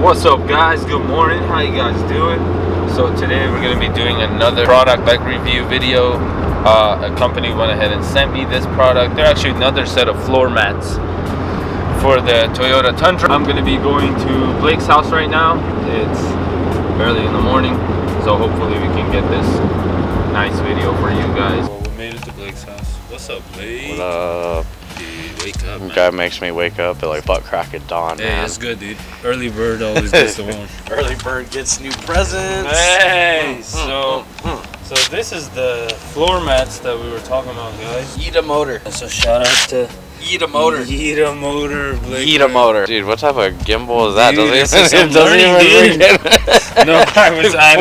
What's up guys, good morning, how you guys doing? So today we're going to be doing another product like review video. A company went ahead and sent me this product. They're actually another set of floor mats for the Toyota Tundra. I'm going to be going to Blake's house right now. It's early in the morning, so hopefully we can get this nice video for you guys. Well, we made it to Blake's house. What's up, Blake? What up? Dude, wake up, man. Guy makes me wake up at like butt crack at dawn. Hey, man. it's good, dude. Early bird always gets the one. Early bird gets new presents. Hey, so this is the floor mats that we were talking about, guys. YitaMotor. So shout out to YitaMotor. YitaMotor, Blake. YitaMotor. Dude, what type of gimbal is that? Dude, Doesn't No, I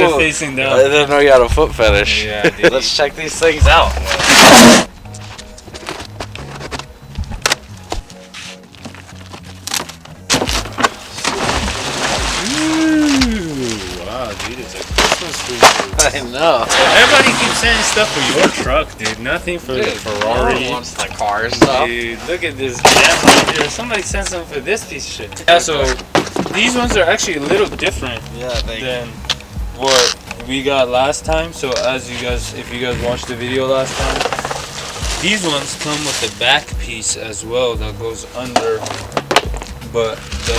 was facing down. I didn't know you had a foot fetish. Yeah, dude. Let's check these things out. I know. Everybody keeps sending stuff for your truck, dude. Nothing for the Ferrari. No one wants the car stuff. Dude, look at this gem right here. Somebody sent something for this piece of shit. Yeah, so these ones are actually a little different than what we got last time. So if you guys watched the video last time, these ones come with the back piece as well that goes under, but the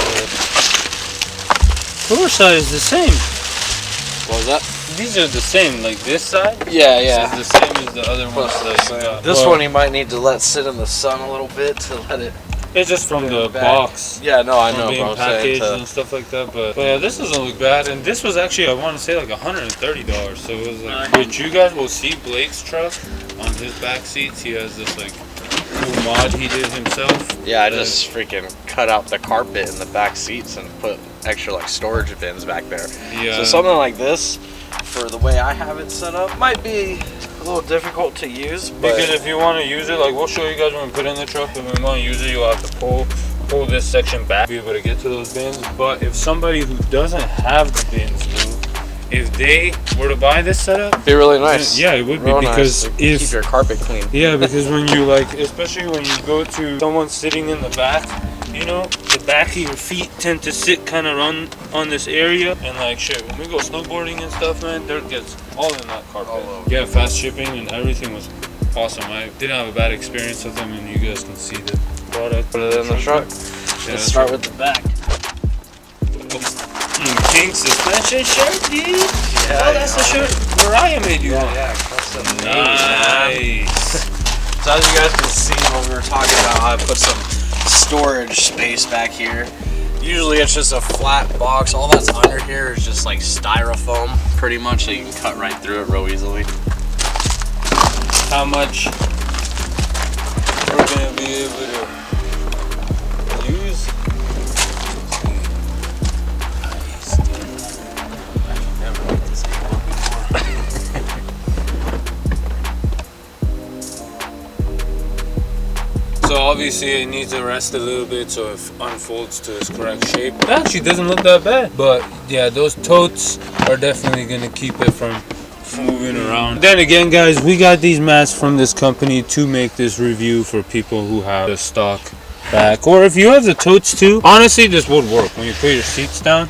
floor side is the same. What was that? These are the same, like this side. Yeah. It's the same as the other ones that you got. This one you might need to let sit in the sun a little bit to let it. It's just from the box. Yeah, no, I know. Being But I'm packaged saying and stuff like that. But yeah, this doesn't look bad. And this was actually, I want to say, like $130. So it was like, which you guys will see Blake's truck on his back seats. He has this like cool mod he did himself. Yeah, I just freaking cut out the carpet in the back seats and put extra like storage bins back there. Yeah. So something like this, for the way I have it set up, might be a little difficult to use. But Because if you want to use it, like we'll show you guys when we put it in the truck. If we want to use it, you'll have to pull this section back to be able to get to those bins. But if somebody who doesn't have the bins, if they were to buy this setup, it'd be really nice. Yeah, it would be, Real because nice. if Keep your carpet clean. yeah, because when you especially when you go to someone sitting in the back, you know, the back of your feet tend to sit kind of on this area, and like shit, when we go snowboarding and stuff, man, dirt gets all in that carpet. Yeah, fast shipping and everything was awesome. I didn't have a bad experience with them, and you guys can see the product. Put it in the truck. Yeah, Let's start with the back. Pink suspension shirt, dude. Yeah, oh, that's the shirt Mariah made you on. Yeah, custom Nice. So as you guys can see, when we were talking about how I put some storage space back here, usually it's just a flat box. All that's under here is just like styrofoam, pretty much, so you can cut right through it real easily. How much we're gonna be able to use? So obviously it needs to rest a little bit so it unfolds to its correct shape. It actually doesn't look that bad, but yeah, those totes are definitely gonna keep it from moving around. Then again, guys, we got these mats from this company to make this review for people who have the stock back, or if you have the totes too. Honestly, this would work when you put your seats down.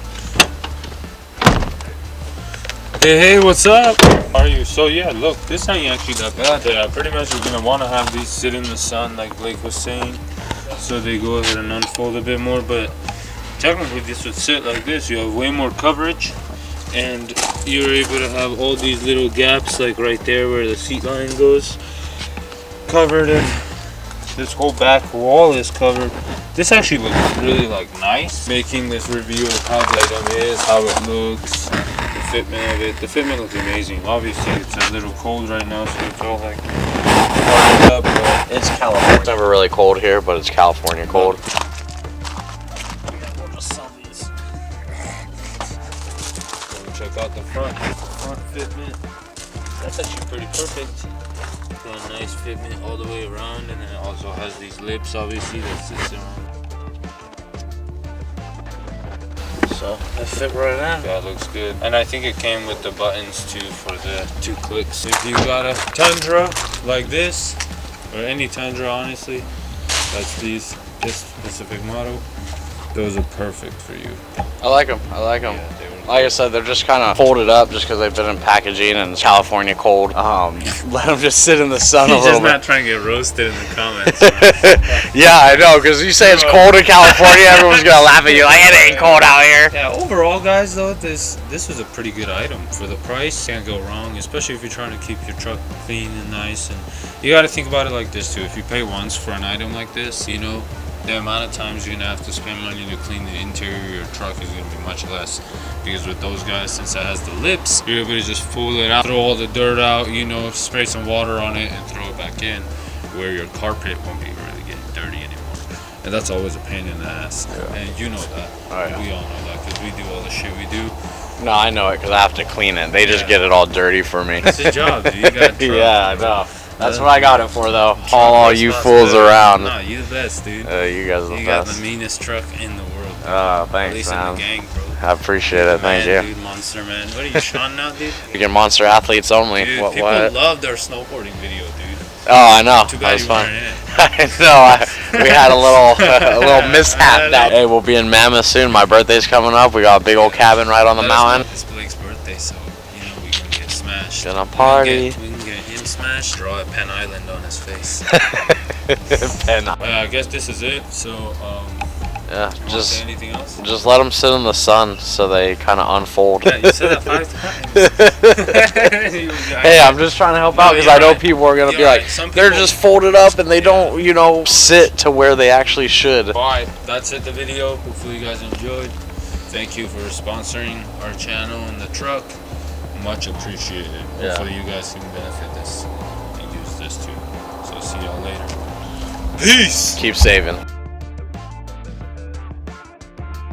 Hey, what's up? How are you? So yeah, look, this ain't actually that bad. Yeah, pretty much you're gonna want to have these sit in the sun, like Blake was saying, so they go ahead and unfold a bit more. But technically, this would sit like this. You have way more coverage, and you're able to have all these little gaps, like right there where the seat line goes, covered, and this whole back wall is covered. This actually looks really nice. Making this review of how the item is, how it looks. Fitment of it. The fitment looks amazing. Obviously, it's a little cold right now, so it's all like hardened up. But it's California. It's never really cold here, but it's California cold. We'll just sell these. Check out the front fitment. That's actually pretty perfect. Got a nice fitment all the way around, and then it also has these lips, obviously, that sits around. So it fit right in. Yeah, it looks good. And I think it came with the buttons too for the 2 clicks. If you got a Tundra like this, or any Tundra honestly, that's this specific model, those are perfect for you. I like them. I like them. Yeah, Like I said, they're just kind of folded up just because they've been in packaging and it's California cold. Let them just sit in the sun a He's little just bit. not trying to get roasted in the comments. Yeah, I know, because you say it's cold in California, everyone's going to laugh at you like, it ain't cold out here. Yeah, overall, guys, though, this was a pretty good item for the price. Can't go wrong, especially if you're trying to keep your truck clean and nice. And you got to think about it like this, too. If you pay once for an item like this, you know, the amount of times you're going to have to spend money to clean the interior of your truck is going to be much less. Because with those guys, since it has the lips, you're able to just pull it out, throw all the dirt out, you know, spray some water on it and throw it back in, where your carpet won't be really getting dirty anymore. And that's always a pain in the ass. Yeah. And you know that. Oh, yeah. We all know that because we do all the shit we do. No, I know it because I have to clean it. They just get it all dirty for me. It's a job, dude. You got yeah, I know. That's what I got it for, though. Haul all you fools around. Nah, you the best, dude. You guys are the best. You got the meanest truck in the world. Oh, thanks, at least man. in the gang, bro. I appreciate it. Thank you. Dude, monster, man. What are you, Sean now, dude? You get monster athletes only. Dude, what? People love their snowboarding video, dude. Oh, I know. Too That bad was you fun. weren't in it. I know. We had a little mishap. Hey, we'll be in Mammoth soon. My birthday's coming up. We got a big old cabin right on the mountain. It's Blake's birthday, so you know we can get smashed. Gonna party. We can get him smashed. Draw a Penn Island on his face. Penn. I guess this is it. So yeah, just anything else? Just let them sit in the sun so they kind of unfold. Yeah, you said that 5 times. Hey, I'm just trying to help out because I know people are gonna be like, they're just folded up and they don't, you know, sit to where they actually should. Alright, that's it, the video. Hopefully you guys enjoyed. Thank you for sponsoring our channel and the truck. Much appreciated. Hopefully you guys can benefit this and use this too. So see y'all later. Peace! Keep saving.